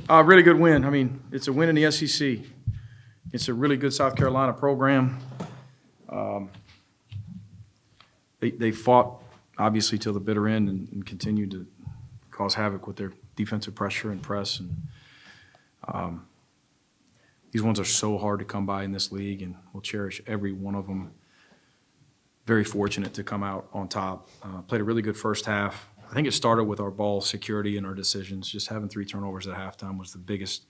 Really good win. I mean, it's a win in the SEC. It's a really good South Carolina program. They fought, obviously, till the bitter end and continued to cause havoc with their defensive pressure and press. And these ones are so hard to come by in this league, and we'll cherish every one of them. Very fortunate to come out on top. Played a really good first half. I think it started with our ball security and our decisions. Just having 3 turnovers at halftime was the biggest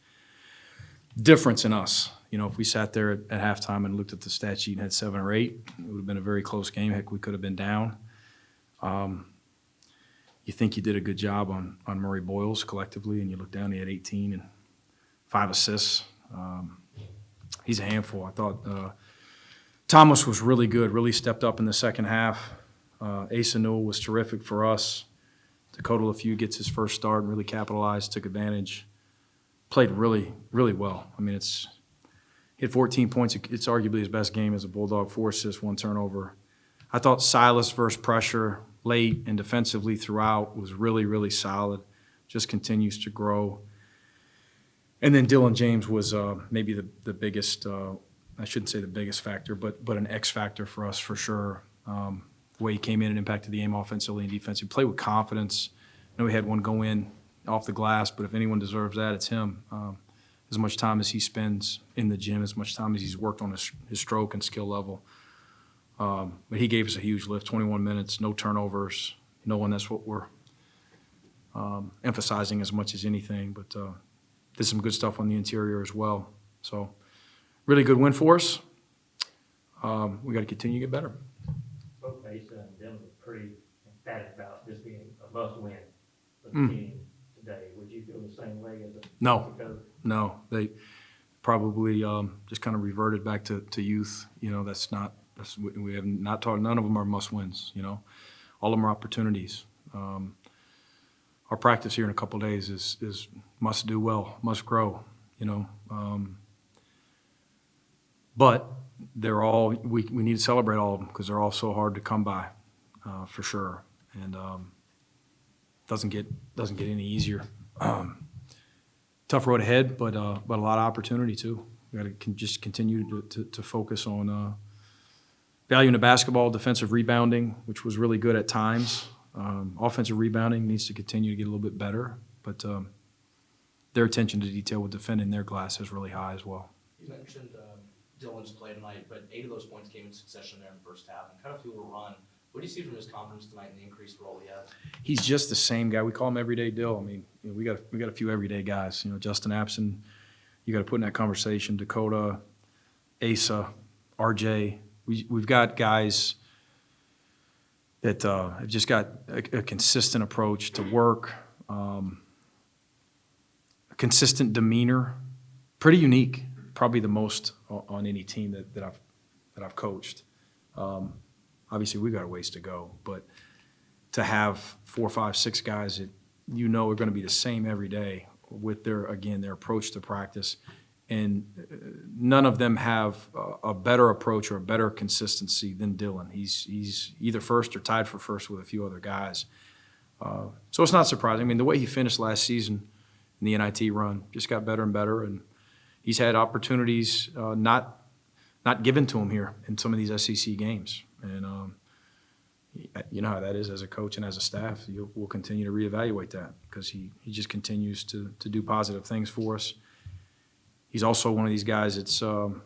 difference in us. You know, if we sat there at halftime and looked at the stat sheet and had 7 or 8, it would have been a very close game. Heck, we could have been down. You think you did a good job on Murray Boyles collectively, and you look down, he had 18 and 5 assists. He's a handful. I thought Thomas was really good, really stepped up in the second half. Asa Newell was terrific for us. Dakota LaFew gets his first start and really capitalized, took advantage. Played really, really well. I mean, he had 14 points. It's arguably his best game as a Bulldog, 4 assists, 1 turnover. I thought Silas versus pressure late and defensively throughout was really, really solid. Just continues to grow. And then Dylan James was maybe the biggest, I shouldn't say the biggest factor, but an X factor for us for sure. The way he came in and impacted the game offensively and defensively. Played with confidence. I know he had one go in off the glass, but if anyone deserves that, it's him. As much time as he spends in the gym, as much time as he's worked on his stroke and skill level. But he gave us a huge lift, 21 minutes, no turnovers, knowing that's what we're emphasizing as much as anything. But did some good stuff on the interior as well. So really good win for us. We got to continue to get better. Both Asa and Dylan were pretty emphatic about this being a must-win for the team today. Would you feel the same way as a coach? No. They probably just kind of reverted back to youth. You know, we have not talked. None of them are must-wins. You know, all of them are opportunities. Our practice here in a couple of days is must do well, must grow. You know, but they're all we need to celebrate all of them because they're all so hard to come by, for sure. And doesn't get any easier. Tough road ahead, but a lot of opportunity too. We got to just continue to focus on valuing the basketball, defensive rebounding, which was really good at times. Offensive rebounding needs to continue to get a little bit better, but their attention to detail with defending their glass is really high as well. You mentioned Dylan's play tonight, but 8 of those points came in succession there in the first half and kind of fueled a run. What do you see from his confidence tonight and the increased role he has? He's just the same guy. We call him Everyday Dill. I mean, you know, we got a few everyday guys. You know, Justin Abson, you got to put in that conversation. Dakota, Asa, RJ. We've got guys that have just got a consistent approach to work, a consistent demeanor, pretty unique. Probably the most on any team that I've coached. Obviously, we've got a ways to go, but to have 4, 5, 6 guys that you know are going to be the same every day with their approach to practice, and none of them have a better approach or a better consistency than Dylan. He's either first or tied for first with a few other guys. So it's not surprising. I mean, the way he finished last season in the NIT run just got better and better, and he's had opportunities not given to him here in some of these SEC games. And you know how that is as a coach and as a staff. We'll continue to reevaluate that because he just continues to do positive things for us. He's also one of these guys that's you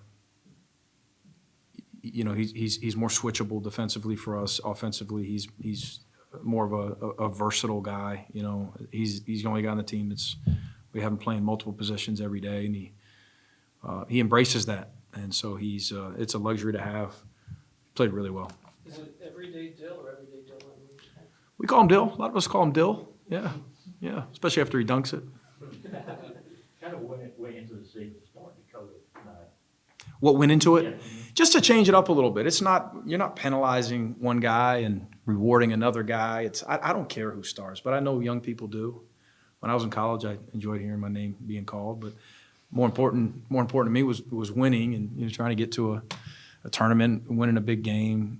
know, he's more switchable defensively for us. Offensively, he's more of a versatile guy. You know, he's the only guy on the team that's we have him playing multiple positions every day, and he embraces that. And so it's a luxury to have. Played really well. Is it Everyday Dill or Everyday Dylan? We call him Dill. A lot of us call him Dill. Yeah, especially after he dunks it. Kind of went into the season starting Dakota tonight. What went into it? Yeah. Just to change it up a little bit. You're not penalizing one guy and rewarding another guy. I don't care who stars, but I know young people do. When I was in college, I enjoyed hearing my name being called, but more important to me was winning and trying to get to a tournament, winning a big game.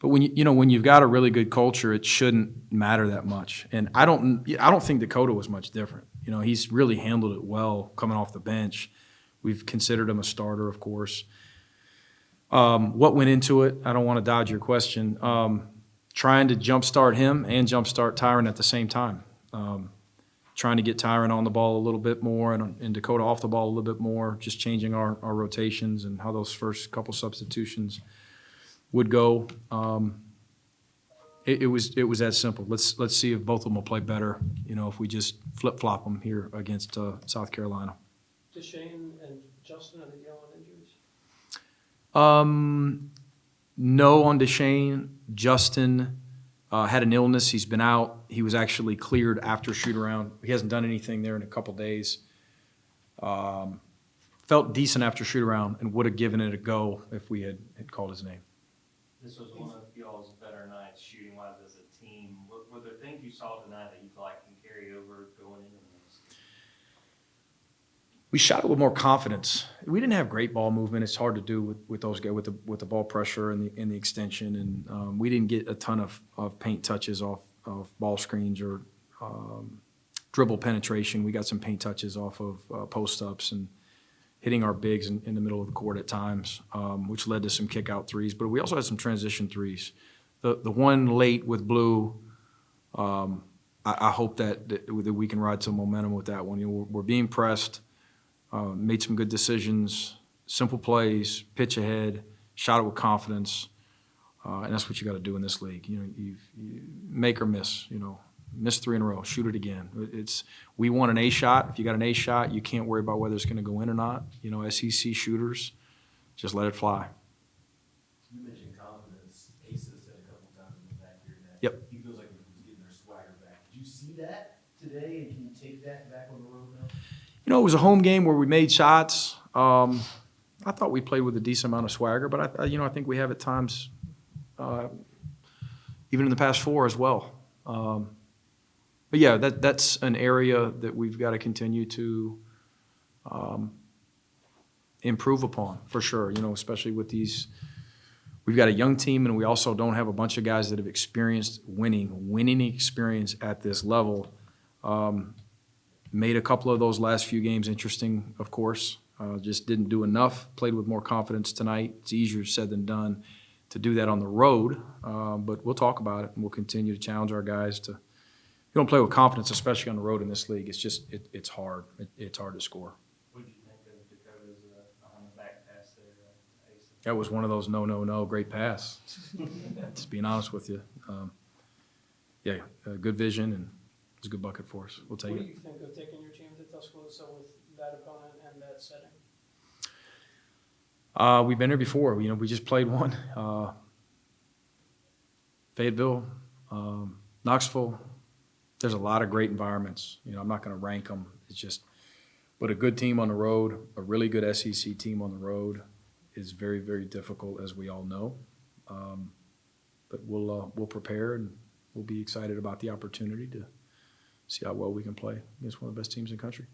But when you've got a really good culture, it shouldn't matter that much. And I don't think Dakota was much different. He's really handled it well coming off the bench. We've considered him a starter, of course. What went into it? I don't want to dodge your question. Trying to jumpstart him and jumpstart Tyron at the same time. Trying to get Tyron on the ball a little bit more and Dakota off the ball a little bit more, just changing our rotations and how those first couple substitutions would go. It was that simple. Let's see if both of them will play better, if we just flip-flop them here against South Carolina. DeShane and Justin, are they dealing with injuries? No on DeShane. Justin had an illness. He's been out. He was actually cleared after shoot-around. He hasn't done anything there in a couple days. Felt decent after shoot-around and would have given it a go if we had called his name. This was one of y'all's better nights shooting-wise as a team. Were there things you saw tonight that you feel like can carry over going into this? We shot it with more confidence. We didn't have great ball movement. It's hard to do with those guys, with the ball pressure and the extension. And we didn't get a ton of paint touches off of ball screens or dribble penetration. We got some paint touches off of post-ups and hitting our bigs in the middle of the court at times, which led to some kick-out threes. But we also had some transition threes. The one late with Blue, I hope that we can ride some momentum with that one. We're being pressed. Made some good decisions, simple plays, pitch ahead, shot it with confidence, and that's what you got to do in this league. You make or miss. Miss 3 in a row, shoot it again. We want an A shot. If you got an A shot, you can't worry about whether it's going to go in or not. SEC shooters, just let it fly. You mentioned confidence. Asa said a couple times in the back here that Yep. he feels like he's getting their swagger back. Did you see that today, and can you take that back on the road now? It was a home game where we made shots. I thought we played with a decent amount of swagger, but I think we have at times, even in the past 4 as well. But yeah, that's an area that we've got to continue to improve upon for sure. Especially with these, we've got a young team, and we also don't have a bunch of guys that have experienced winning experience at this level. Made a couple of those last few games interesting, of course. Just didn't do enough. Played with more confidence tonight. It's easier said than done to do that on the road, but we'll talk about it, and we'll continue to challenge our guys to. You don't play with confidence, especially on the road in this league. It's just it's hard. It's hard to score. What did you think of Dakota's on the back pass there, Asa? That was one of those no, great pass. Just being honest with you. Good vision, and it's a good bucket for us. We'll take What it. do you think of taking your team to Tuscaloosa with that opponent and that setting? We've been here before. We just played one. Fayetteville, Knoxville. There's a lot of great environments. I'm not going to rank them. It's just, but a good team on the road, a really good SEC team on the road is very, very difficult, as we all know. But we'll prepare, and we'll be excited about the opportunity to see how well we can play against one of the best teams in the country.